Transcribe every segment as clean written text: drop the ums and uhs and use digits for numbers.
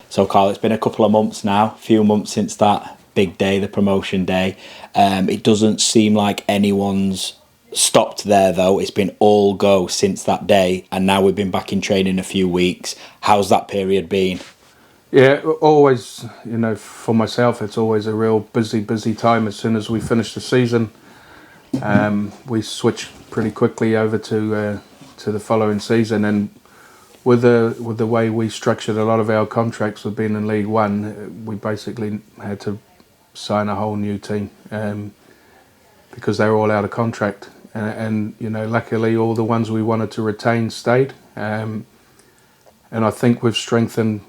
So, Carl, it's been a couple of months now, a few months since that big day, the promotion day. It doesn't seem like anyone's stopped there, though. It's been all go since that day, and now we've been back in training a few weeks. How's that period been? Yeah, always, for myself, it's always a real busy time. As soon as we finish the season, we switch pretty quickly over to the following season. And with the way we structured a lot of our contracts with being in League One, we basically had to sign a whole new team because they were all out of contract. And luckily, all the ones we wanted to retain stayed. And I think we've strengthened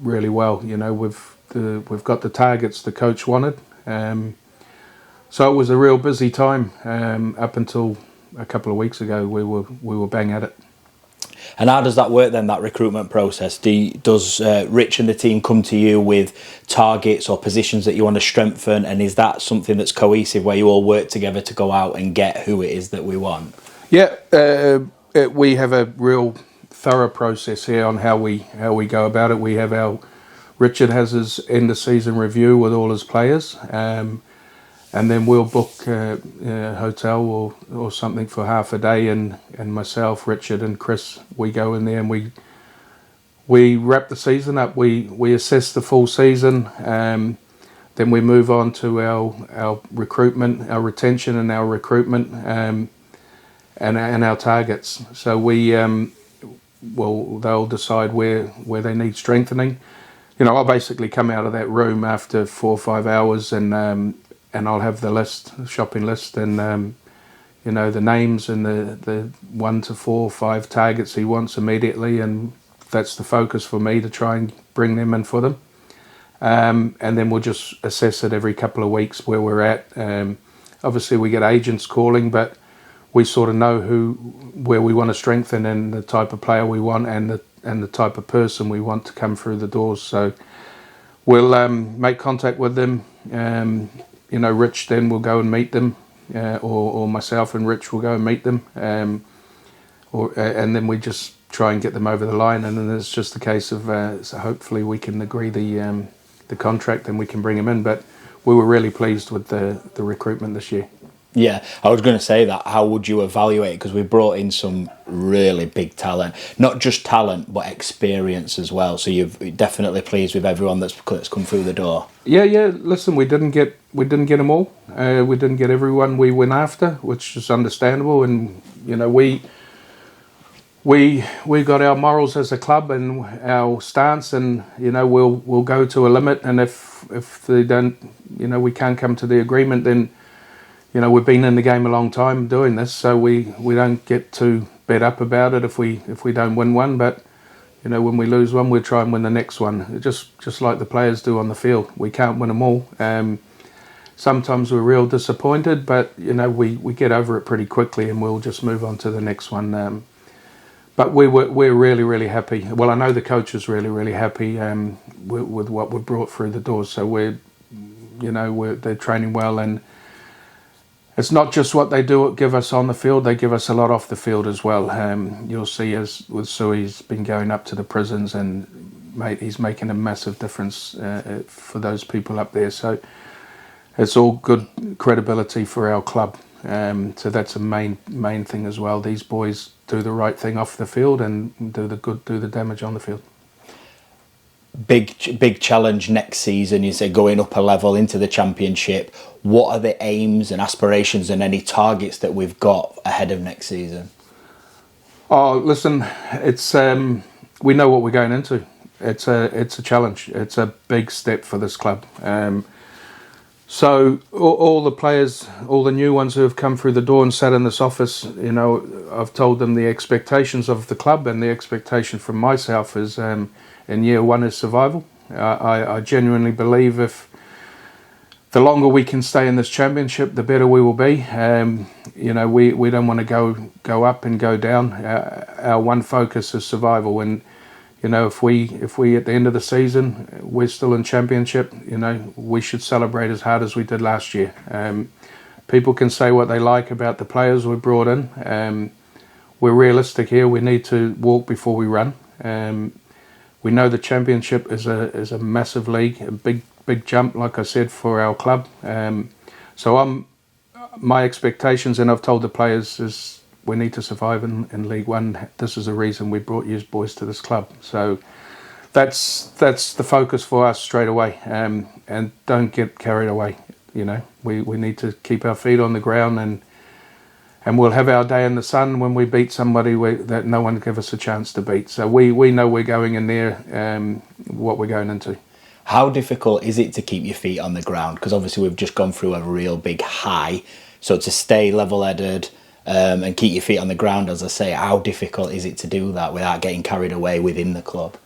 really well. We've got the targets the coach wanted. So it was a real busy time up until a couple of weeks ago. We were bang at it. And how does that work then, that recruitment process? Does Rich and the team come to you with targets or positions that you want to strengthen? And is that something that's cohesive where you all work together to go out and get who it is that we want? Yeah, we have a real thorough process here on how we go about it. We have Richard has his end of season review with all his players. And then we'll book a hotel or something for half a day, and myself, Richard and Chris, we go in there and we wrap the season up. We assess the full season, then we move on to our recruitment, our retention and our recruitment, and our targets. So they'll decide where they need strengthening. I'll basically come out of that room after 4 or 5 hours and I'll have the shopping list, and the names and the 1 to 4 or 5 targets he wants immediately, and that's the focus for me to try and bring them in for them. And then we'll just assess it every couple of weeks where we're at. Obviously, we get agents calling, but we sort of know where we want to strengthen and the type of player we want and the type of person we want to come through the doors. So we'll make contact with them. Rich then will go and meet them, or myself and Rich will go and meet them, and then we just try and get them over the line. And then it's just a case of so hopefully we can agree the contract and we can bring them in. But we were really pleased with the recruitment this year. Yeah, I was going to say that. How would you evaluate it? Because we brought in some really big talent, not just talent, but experience as well. So you're definitely pleased with everyone that's come through the door. Yeah. Listen, we didn't get them all. We didn't get everyone we went after, which is understandable. And we got our morals as a club and our stance, and we'll go to a limit. And if they don't, we can't come to the agreement, then. We've been in the game a long time doing this, so we don't get too bed up about it if we don't win one. But when we lose one, we try and win the next one. Just like the players do on the field, we can't win them all. Sometimes we're real disappointed, but we get over it pretty quickly, and we'll just move on to the next one. But we're really, really happy. Well, I know the coach is really, really happy with what we've brought through the doors. So they're training well, and it's not just what they give us on the field, they give us a lot off the field as well. You'll see as with Sui's been going up to the prisons, and he's making a massive difference for those people up there. So it's all good credibility for our club. So that's a main thing as well. These boys do the right thing off the field and do the damage on the field. Big challenge next season, you say, going up a level into the Championship. What are the aims and aspirations and any targets that we've got ahead of next season? Oh, listen, it's we know what we're going into. It's a challenge. It's a big step for this club. So all the players, all the new ones who have come through the door and sat in this office, I've told them the expectations of the club, and the expectation from myself is in year one is survival. I genuinely believe if the longer we can stay in this championship, the better we will be. We don't want to go up and go down. Our one focus is survival, and if we at the end of the season we're still in championship, we should celebrate as hard as we did last year. People can say what they like about the players we brought in. We're realistic here. We need to walk before we run. We know the Championship is a massive league, a big jump, like I said, for our club. So my expectations, and I've told the players, is we need to survive in League One. This is the reason we brought you boys to this club. So that's the focus for us straight away. And don't get carried away. You know, we need to keep our feet on the ground, and we'll have our day in the sun when we beat somebody that no one gave us a chance to beat. So we know we're going in there, what we're going into. How difficult is it to keep your feet on the ground? Because obviously we've just gone through a real big high. So to stay level-headed and keep your feet on the ground, as I say, how difficult is it to do that without getting carried away within the club?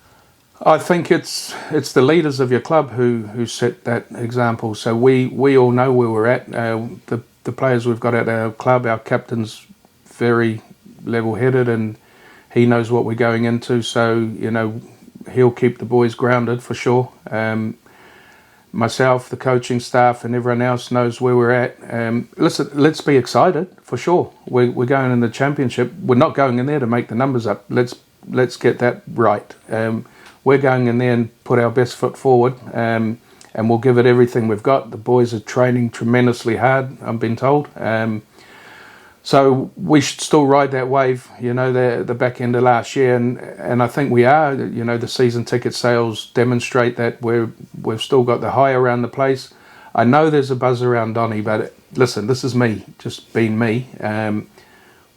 I think it's the leaders of your club who set that example. So we all know where we're at. The players we've got at our club, our captain's very level-headed and he knows what we're going into. So, you know, he'll keep the boys grounded for sure. Myself, the coaching staff and everyone else knows where we're at. Listen, let's be excited for sure. We're going in the Championship. We're not going in there to make the numbers up. Let's get that right. We're going in there and put our best foot forward, and we'll give it everything we've got. The boys are training tremendously hard, I've been told. So we should still ride that wave, you know, the back end of last year, and I think we are. You know, the season ticket sales demonstrate that we've still got the high around the place. I know there's a buzz around Donny, but listen, this is me, just being me.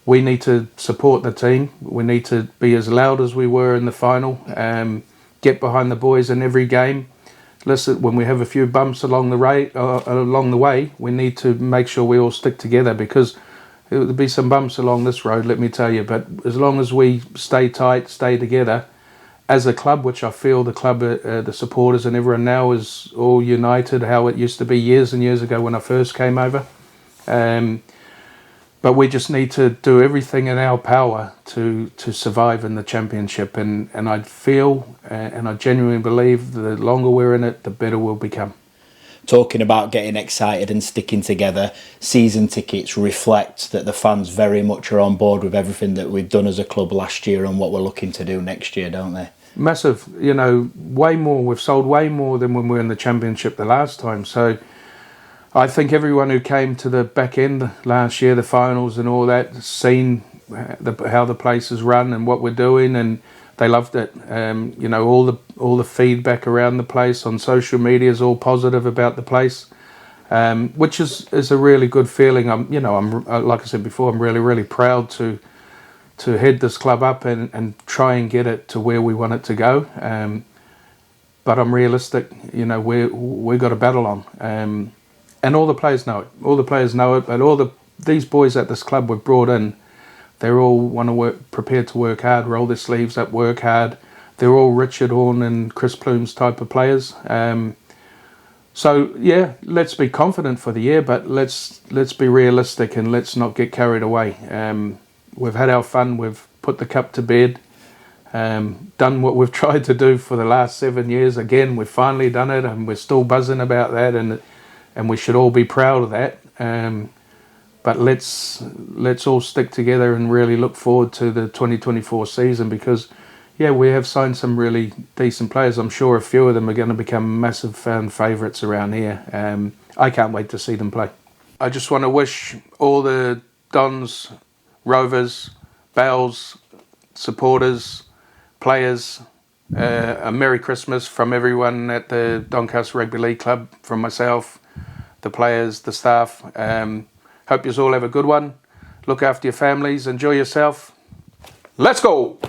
We need to support the team. We need to be as loud as we were in the final. Get behind the boys in every game. Listen, when we have a few bumps along the way, we need to make sure we all stick together, because there'll be some bumps along this road, let me tell you. But as long as we stay tight, stay together, as a club, which I feel the club, the supporters and everyone now is all united, how it used to be years and years ago when I first came over. But we just need to do everything in our power to survive in the Championship. And I feel, and I genuinely believe, the longer we're in it, the better we'll become. Talking about getting excited and sticking together, season tickets reflect that the fans very much are on board with everything that we've done as a club last year and what we're looking to do next year, don't they? Massive, you know, way more. We've sold way more than when we were in the Championship the last time. So I think everyone who came to the back end last year, the finals and all that, seen how the place is run and what we're doing, and they loved it. You know, all the feedback around the place on social media is all positive about the place, which is a really good feeling. I'm like I said before, I'm really proud to head this club up and try and get it to where we want it to go. But I'm realistic. You know, we got a battle on, and all the players know it. All the players know it, but these boys at this club we've brought in, they're all prepared to work hard, roll their sleeves up, work hard. They're all Richard Horne and Chris Plume's type of players. So yeah, let's be confident for the year, but let's be realistic and let's not get carried away. We've had our fun. We've put the cup to bed. Done what we've tried to do for the last 7 years. Again, we've finally done it, and we're still buzzing about that, and we should all be proud of that. But let's all stick together and really look forward to the 2024 season, because, yeah, we have signed some really decent players. I'm sure a few of them are going to become massive fan favourites around here. I can't wait to see them play. I just want to wish all the Dons, Rovers, Bells, supporters, players, a Merry Christmas from everyone at the Doncaster Rugby League Club, from myself, the players, the staff. Hope you all have a good one. Look after your families. Enjoy yourself. Let's go!